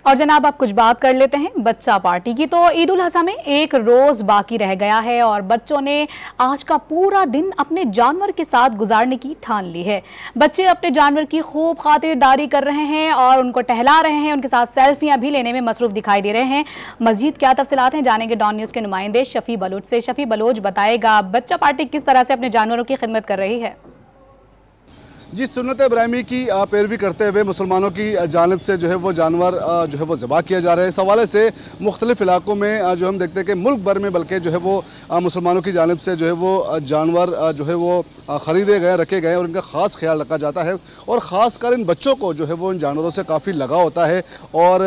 और जनाब अब कुछ बात कर लेते हैं बच्चा पार्टी की। तो ईद उल अज़हा में एक रोज बाकी रह गया है और बच्चों ने आज का पूरा दिन अपने जानवर के साथ गुजारने की ठान ली है। बच्चे अपने जानवर की खूब खातिरदारी कर रहे हैं और उनको टहला रहे हैं, उनके साथ सेल्फियां भी लेने में मसरूफ दिखाई दे रहे हैं। मजीद क्या तफसीलात हैं जानेंगे डॉन न्यूज के नुमाइंदे शफी बलोच से। शफी बलोच बताएगा बच्चा पार्टी किस तरह से अपने जानवरों की खिदमत कर रही है। जी, सुन्नत इब्राहिमी की पैरवी करते हुए मुसलमानों की जानिब से जो है वो जानवर जो है वो ज़िबा किया जा रहा है। इस हवाले से मुख्तलिफ इलाकों में जो हम देखते हैं कि मुल्क भर में बल्कि जो है वो मुसलमानों की जानिब से जो है वो जानवर जो है वो ख़रीदे गए, रखे गए और इनका ख़ास ख्याल रखा जाता है। और ख़ास कर इन बच्चों को जो है वो इन जानवरों से काफ़ी लगाव होता है। और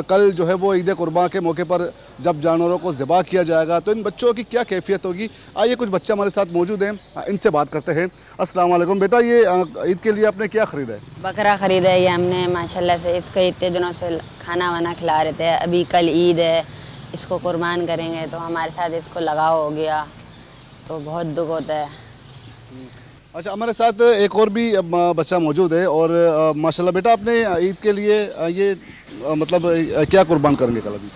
कल जो है वो ईद कुर्बान के मौके पर जब जानवरों को ज़िबा किया जाएगा तो इन बच्चों की क्या कैफियत होगी। आइए कुछ बच्चे हमारे साथ मौजूद हैं, इनसे बात करते हैं। अस्सलाम वालेकुम बेटा, ये ईद के लिए आपने क्या ख़रीदा है? बकरा ख़रीदा है ये हमने माशाल्लाह से। इसको इतने दिनों से खाना वाना खिला रहे थे, अभी कल ईद है, इसको कुर्बान करेंगे तो हमारे साथ इसको लगाव हो गया तो बहुत दुख होता है। अच्छा, हमारे साथ एक और भी बच्चा मौजूद है और माशाल्लाह बेटा आपने ईद के लिए ये मतलब क्या कुर्बान करेंगे कल अभी?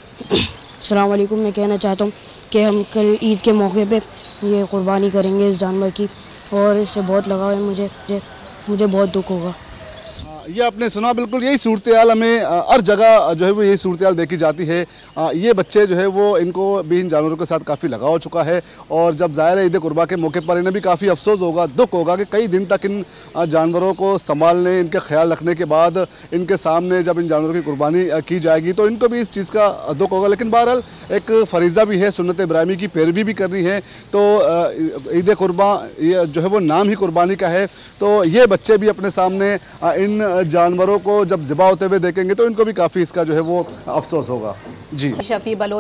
अस्सलाम वालेकुम, मैं कहना चाहता हूँ कि हम कल ईद के मौके पे ये कुर्बानी करेंगे इस जानवर की और इससे बहुत लगाव है मुझे बहुत दुख होगा। ये आपने सुना, बिल्कुल यही सूरत हाल हमें हर जगह जो है वो यही सूरत हाल देखी जाती है। ये बच्चे जो है वो इनको भी इन जानवरों के साथ काफ़ी लगाव हो चुका है और जब ज़ाहिर है ईद कुर्बा के मौके पर इन्हें भी काफ़ी अफसोस होगा, दुख होगा कि कई दिन तक इन जानवरों को संभालने, इनका ख्याल रखने के बाद इनके सामने जब इन जानवरों की कुर्बानी की जाएगी तो इनको भी इस चीज़ का दुख होगा। लेकिन बहरहाल एक फ़रीज़ा भी है, सुन्नत इब्राहिमी की पैरवी भी करनी है। तो ईद कुर्बा ये जो है वो नाम ही कुर्बानी का है। तो ये बच्चे भी अपने सामने इन जानवरों को जब ज़िबा होते हुए देखेंगे तो इनको भी काफ़ी इसका जो है वो अफसोस होगा। जी शफी बलोच।